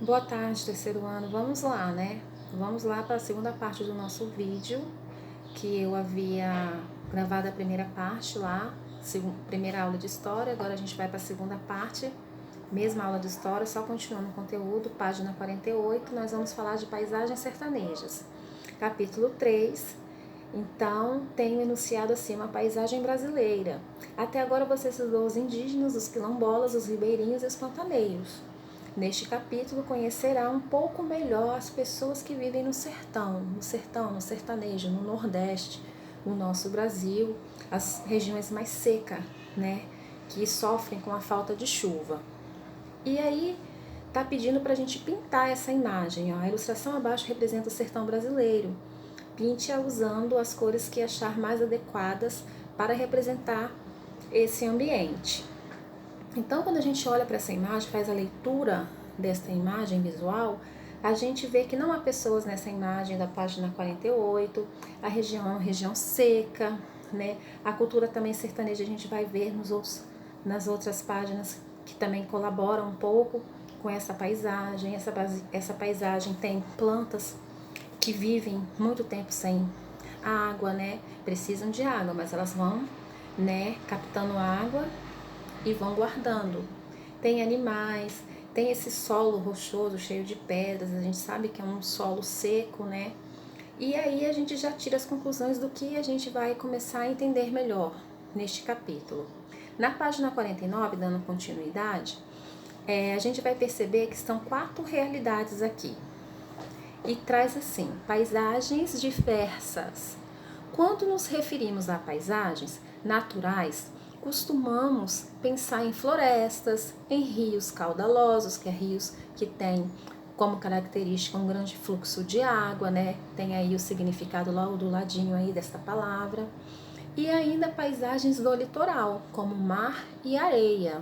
Boa tarde, terceiro ano. Vamos lá, né? Vamos lá para a segunda parte do nosso vídeo, que eu havia gravado a primeira parte lá, primeira aula de história. Agora a gente vai para a segunda parte, mesma aula de história, só continuando o conteúdo, página 48. Nós vamos falar de paisagens sertanejas, capítulo 3. Então, tenho enunciado assim uma paisagem brasileira. Até agora você estudou os indígenas, os quilombolas, os ribeirinhos e os pantaneiros. Neste capítulo conhecerá um pouco melhor as pessoas que vivem no sertão, no sertanejo, no Nordeste, no nosso Brasil, as regiões mais secas, né, que sofrem com a falta de chuva. E aí tá pedindo para a gente pintar essa imagem, ó. A ilustração abaixo representa o sertão brasileiro. Pinte-a usando as cores que achar mais adequadas para representar esse ambiente. Então, quando a gente olha para essa imagem, faz a leitura desta imagem visual, a gente vê que não há pessoas nessa imagem da página 48, a região é uma região seca, né? A cultura também sertaneja a gente vai ver nas outras páginas que também colaboram um pouco com essa paisagem. Essa paisagem tem plantas que vivem muito tempo sem água, né? Precisam de água, mas elas vão, né, captando água e vão guardando. Tem animais, tem esse solo rochoso, cheio de pedras, a gente sabe que é um solo seco, né? E aí a gente já tira as conclusões do que a gente vai começar a entender melhor neste capítulo. Na página 49, dando continuidade, a gente vai perceber que estão 4 realidades aqui. E traz assim, paisagens diversas. Quando nos referimos a paisagens naturais, costumamos pensar em florestas, em rios caudalosos, que é rios que têm como característica um grande fluxo de água, né? Tem aí o significado logo do ladinho aí desta palavra. E ainda paisagens do litoral, como mar e areia.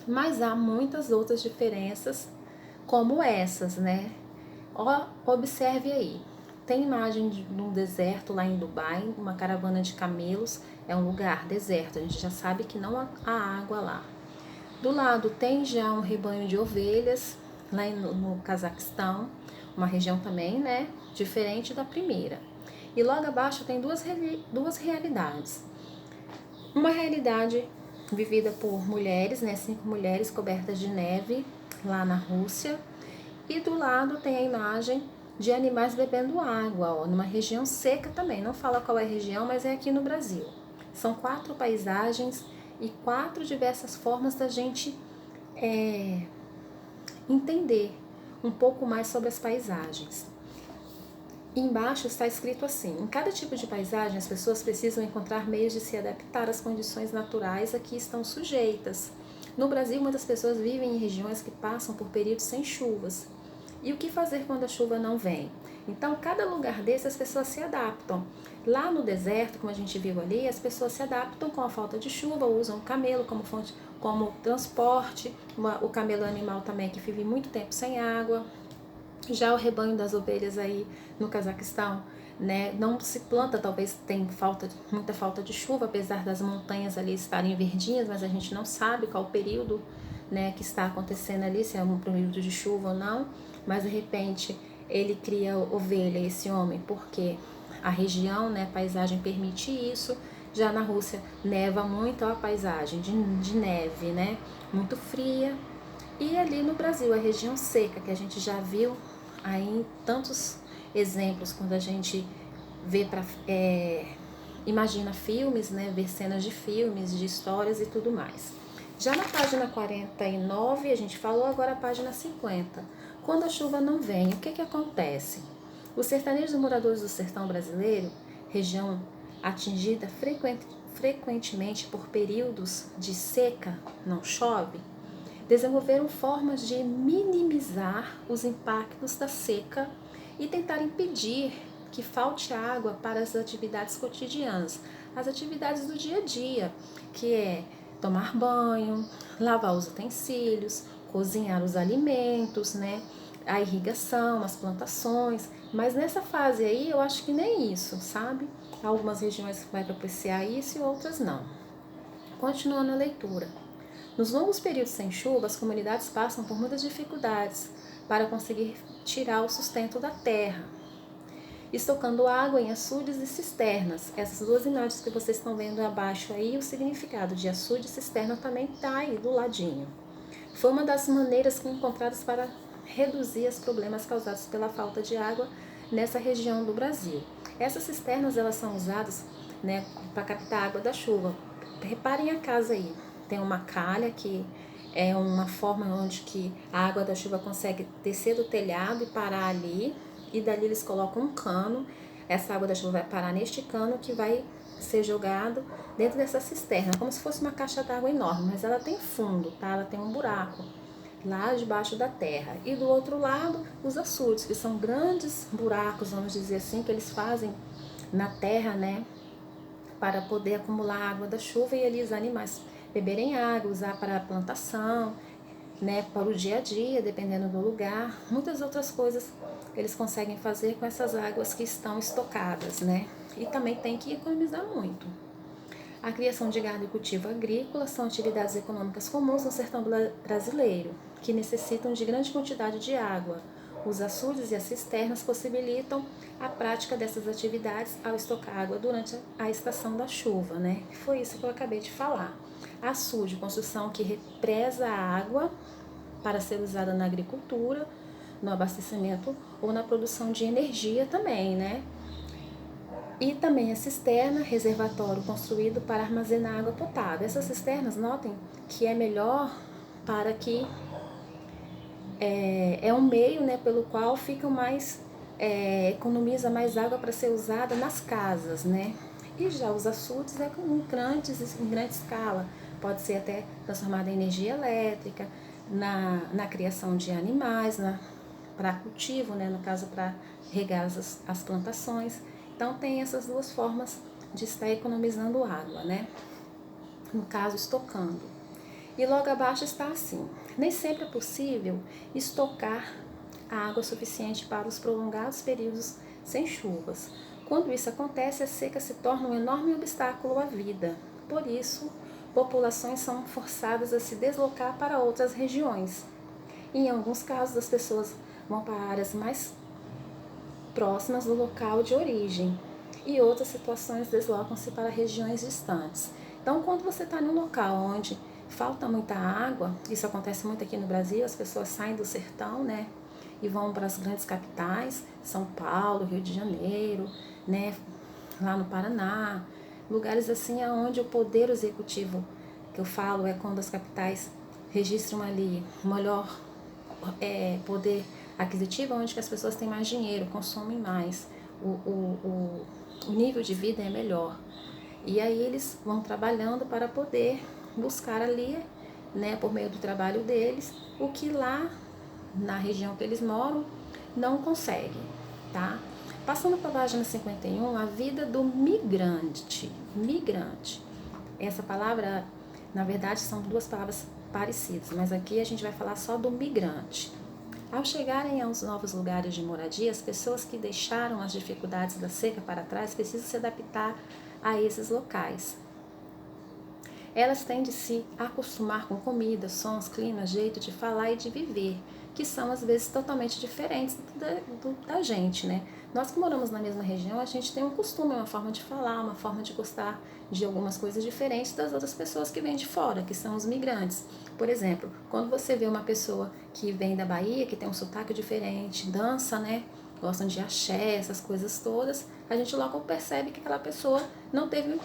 Mas há muitas outras diferenças como essas, né? Observe aí. Tem imagem de um deserto lá em Dubai, uma caravana de camelos, é um lugar deserto, a gente já sabe que não há água lá. Do lado tem já um rebanho de ovelhas, lá no Cazaquistão, uma região também, né, diferente da primeira. E logo abaixo tem duas realidades. Uma realidade vivida por mulheres, né, 5 mulheres cobertas de neve lá na Rússia. E do lado tem a imagem de animais bebendo água, ó, numa região seca também. Não fala qual é a região, mas é aqui no Brasil. São 4 paisagens e 4 diversas formas da gente entender um pouco mais sobre as paisagens. E embaixo está escrito assim: em cada tipo de paisagem, as pessoas precisam encontrar meios de se adaptar às condições naturais a que estão sujeitas. No Brasil, muitas pessoas vivem em regiões que passam por períodos sem chuvas. E o que fazer quando a chuva não vem? Então, cada lugar desse as pessoas se adaptam. Lá no deserto, como a gente viu ali, as pessoas se adaptam com a falta de chuva, usam o camelo como transporte. O camelo é um animal também que vive muito tempo sem água. Já o rebanho das ovelhas aí no Cazaquistão, né, não se planta, talvez tem muita falta de chuva, apesar das montanhas ali estarem verdinhas, mas a gente não sabe qual o período, né, que está acontecendo ali, se é um período de chuva ou não, mas de repente ele cria ovelha, esse homem, porque a região, né, a paisagem permite isso. Já na Rússia neva muito, a paisagem de neve, né, muito fria. E ali no Brasil, a região seca, que a gente já viu aí em tantos exemplos, quando a gente vê imagina filmes, né, ver cenas de filmes, de histórias e tudo mais. Já na página 49, a gente falou, agora a página 50. Quando a chuva não vem, o que acontece? Os sertanejos moradores do sertão brasileiro, região atingida frequentemente por períodos de seca, não chove, desenvolveram formas de minimizar os impactos da seca e tentar impedir que falte água para as atividades cotidianas, as atividades do dia a dia, que é tomar banho, lavar os utensílios, cozinhar os alimentos, né? A irrigação, as plantações, mas nessa fase aí eu acho que nem isso, sabe? Algumas regiões vai propiciar isso e outras não. Continuando a leitura. Nos longos períodos sem chuva, as comunidades passam por muitas dificuldades para conseguir tirar o sustento da terra, estocando água em açudes e cisternas. Essas duas imagens que vocês estão vendo abaixo aí, o significado de açude e cisterna também está aí do ladinho. Foi uma das maneiras encontradas para reduzir os problemas causados pela falta de água nessa região do Brasil. Essas cisternas, elas são usadas, né, para captar a água da chuva. Reparem a casa aí, tem uma calha que é uma forma onde que a água da chuva consegue descer do telhado e parar ali, e dali eles colocam um cano. Essa água da chuva vai parar neste cano que vai ser jogado dentro dessa cisterna, como se fosse uma caixa d'água enorme, mas ela tem fundo, tá? Ela tem um buraco lá debaixo da terra. E do outro lado, os açudes, que são grandes buracos, vamos dizer assim, que eles fazem na terra, né, para poder acumular a água da chuva e ali os animais beberem água, usar para a plantação, né, para o dia a dia, dependendo do lugar. Muitas outras coisas eles conseguem fazer com essas águas que estão estocadas, né? E também tem que economizar muito. A criação de gado e cultivo agrícola são atividades econômicas comuns no sertão brasileiro, que necessitam de grande quantidade de água. Os açudes e as cisternas possibilitam a prática dessas atividades ao estocar água durante a estação da chuva, né? Foi isso que eu acabei de falar. Açude, construção que represa a água para ser usada na agricultura, no abastecimento ou na produção de energia também, né? E também a cisterna, reservatório construído para armazenar água potável. Essas cisternas, notem que é melhor para que é um meio, né, pelo qual fica mais, economiza mais água para ser usada nas casas, né? E já os açudes em grande escala, pode ser até transformada em energia elétrica, na criação de animais, para cultivo, né, no caso para regar as plantações. Então tem essas duas formas de estar economizando água, né? No caso, estocando. E logo abaixo está assim: nem sempre é possível estocar a água suficiente para os prolongados períodos sem chuvas. Quando isso acontece, a seca se torna um enorme obstáculo à vida. Por isso, populações são forçadas a se deslocar para outras regiões. Em alguns casos, as pessoas vão para áreas mais próximas do local de origem, e outras situações deslocam-se para regiões distantes. Então, quando você está num local onde falta muita água, isso acontece muito aqui no Brasil, as pessoas saem do sertão, né, e vão para as grandes capitais, São Paulo, Rio de Janeiro, né, lá no Paraná, lugares assim onde o poder executivo, que eu falo, é quando as capitais registram ali o melhor poder aquisitivo, onde que as pessoas têm mais dinheiro, consomem mais, o nível de vida é melhor. E aí eles vão trabalhando para poder buscar ali, né, por meio do trabalho deles, o que lá na região que eles moram não conseguem, tá? Passando para a página 51, a vida do migrante. Migrante. Essa palavra, na verdade, são duas palavras parecidas, mas aqui a gente vai falar só do migrante. Ao chegarem aos novos lugares de moradia, as pessoas que deixaram as dificuldades da seca para trás precisam se adaptar a esses locais. Elas têm de se acostumar com comida, sons, clima, jeito de falar e de viver, que são às vezes totalmente diferentes da gente, né? Nós que moramos na mesma região, a gente tem um costume, uma forma de falar, uma forma de gostar de algumas coisas diferentes das outras pessoas que vêm de fora, que são os migrantes. Por exemplo, quando você vê uma pessoa que vem da Bahia, que tem um sotaque diferente, dança, né? Gostam de axé, essas coisas todas, a gente logo percebe que aquela pessoa não teve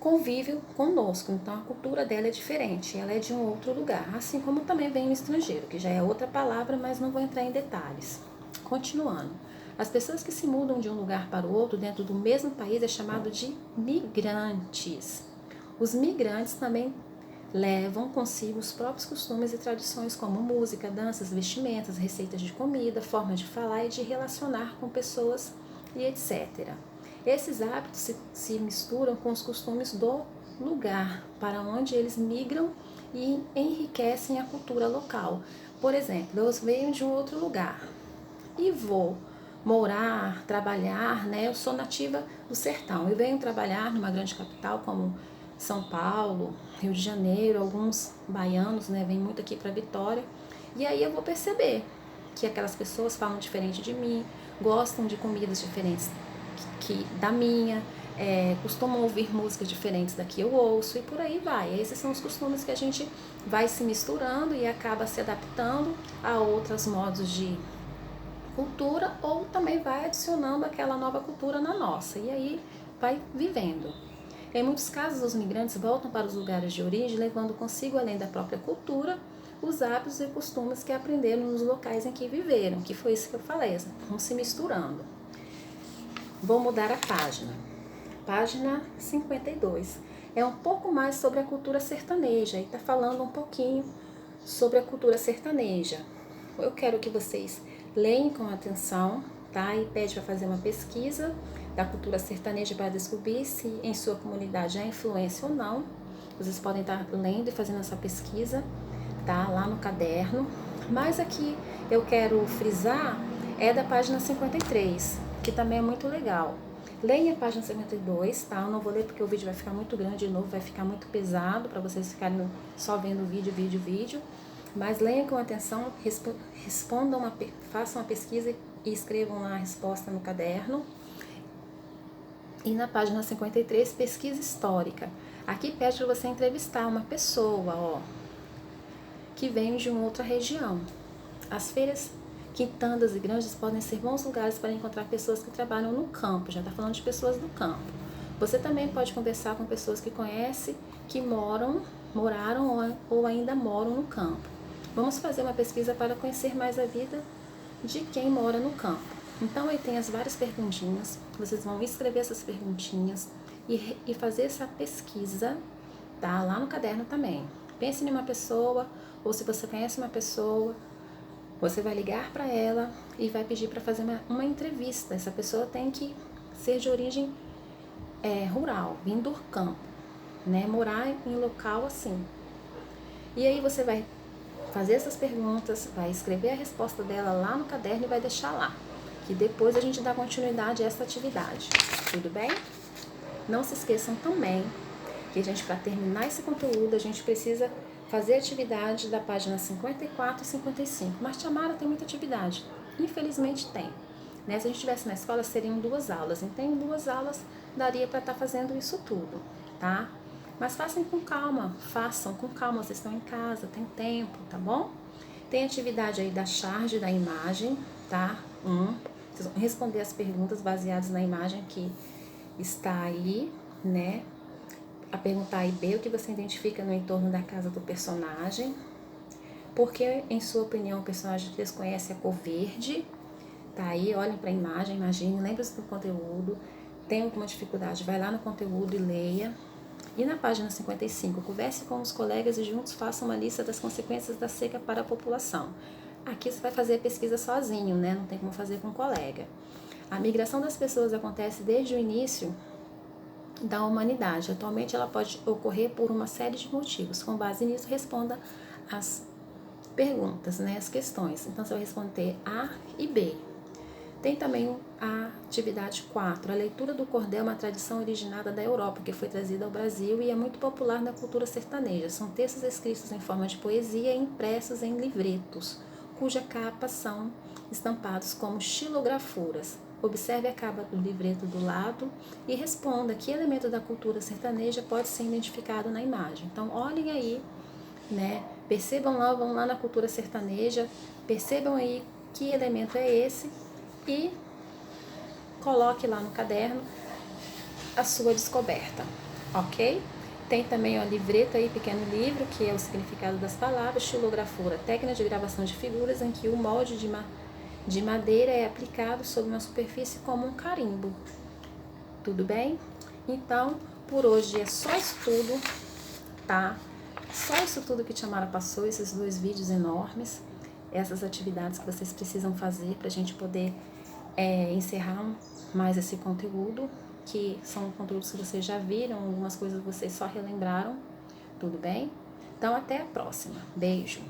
convívio conosco, então a cultura dela é diferente, ela é de um outro lugar, assim como também vem o estrangeiro, que já é outra palavra, mas não vou entrar em detalhes. Continuando, as pessoas que se mudam de um lugar para o outro dentro do mesmo país é chamado de migrantes. Os migrantes também levam consigo os próprios costumes e tradições como música, danças, vestimentas, receitas de comida, forma de falar e de relacionar com pessoas e etc. Esses hábitos se misturam com os costumes do lugar para onde eles migram e enriquecem a cultura local. Por exemplo, eu venho de um outro lugar e vou morar, trabalhar, né? Eu sou nativa do sertão e venho trabalhar numa grande capital como São Paulo, Rio de Janeiro, alguns baianos, né, vêm muito aqui para Vitória. E aí eu vou perceber que aquelas pessoas falam diferente de mim, gostam de comidas diferentes que da minha, costumam ouvir músicas diferentes da que eu ouço e por aí vai. Esses são os costumes que a gente vai se misturando e acaba se adaptando a outros modos de cultura ou também vai adicionando aquela nova cultura na nossa e aí vai vivendo. Em muitos casos, os migrantes voltam para os lugares de origem levando consigo, além da própria cultura, os hábitos e costumes que aprenderam nos locais em que viveram, que foi isso que eu falei, vão se misturando. Vou mudar a página. Página 52. É um pouco mais sobre a cultura sertaneja e está falando um pouquinho sobre a cultura sertaneja. Eu quero que vocês leem com atenção, tá? E pede para fazer uma pesquisa da cultura sertaneja para descobrir se em sua comunidade há influência ou não. Vocês podem estar lendo e fazendo essa pesquisa, tá? Lá no caderno. Mas aqui eu quero frisar é da página 53, que também é muito legal. Leia a página 52, tá? Eu não vou ler porque o vídeo vai ficar muito grande de novo, vai ficar muito pesado para vocês ficarem só vendo vídeo. Mas leiam com atenção, respondam, façam uma pesquisa e escrevam lá a resposta no caderno. E na página 53, pesquisa histórica. Aqui pede para você entrevistar uma pessoa, ó, que vem de uma outra região. As feiras, quintandas e granjas podem ser bons lugares para encontrar pessoas que trabalham no campo. Já está falando de pessoas do campo. Você também pode conversar com pessoas que conhece, que moraram ou ainda moram no campo. Vamos fazer uma pesquisa para conhecer mais a vida de quem mora no campo. Então aí tem as várias perguntinhas, vocês vão escrever essas perguntinhas e fazer essa pesquisa, tá? Lá no caderno também. Pense em uma pessoa, ou se você conhece uma pessoa, você vai ligar para ela e vai pedir para fazer uma entrevista. Essa pessoa tem que ser de origem rural, vindo do campo, né? Morar em local assim. E aí você vai fazer essas perguntas, vai escrever a resposta dela lá no caderno e vai deixar lá. Que depois a gente dá continuidade a essa atividade. Tudo bem? Não se esqueçam também que a gente, para terminar esse conteúdo, a gente precisa fazer a atividade da página 54 e 55. Mas Tamara, tem muita atividade. Infelizmente tem. Né? Se a gente estivesse na escola, seriam 2 aulas. Então, em 2 aulas, daria para estar fazendo isso tudo, tá? Mas façam com calma, vocês estão em casa, tem tempo, tá bom? Tem atividade aí da charge da imagem, tá? Vocês vão responder as perguntas baseadas na imagem que está aí, né? A pergunta A e B, o que você identifica no entorno da casa do personagem? Porque, em sua opinião, o personagem desconhece a cor verde? Tá aí, olhem para a imagem, imagine, lembre-se do conteúdo. Tem alguma dificuldade, vai lá no conteúdo e leia. E na página 55, converse com os colegas e juntos façam uma lista das consequências da seca para a população. Aqui você vai fazer a pesquisa sozinho, né? Não tem como fazer com um colega. A migração das pessoas acontece desde o início da humanidade. Atualmente ela pode ocorrer por uma série de motivos. Com base nisso, responda as perguntas, né? As questões. Então você vai responder A e B. Tem também a atividade 4, a leitura do cordel, uma tradição originada da Europa, que foi trazida ao Brasil e é muito popular na cultura sertaneja. São textos escritos em forma de poesia e impressos em livretos, cuja capa são estampados como xilografuras. Observe a capa do livreto do lado e responda que elemento da cultura sertaneja pode ser identificado na imagem. Então, olhem aí, né? Percebam lá, vão lá na cultura sertaneja, percebam aí que elemento é esse e coloque lá no caderno a sua descoberta, ok? Tem também o livreto aí, pequeno livro, que é o significado das palavras, xilografura, técnica de gravação de figuras em que o molde de madeira é aplicado sobre uma superfície como um carimbo. Tudo bem? Então, por hoje é só isso tudo, tá? Só isso tudo que Tamara passou, esses 2 vídeos enormes, essas atividades que vocês precisam fazer para a gente poder encerrar mais esse conteúdo, que são conteúdos que vocês já viram, algumas coisas vocês só relembraram, tudo bem? Então, até a próxima. Beijo.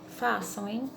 Façam, hein?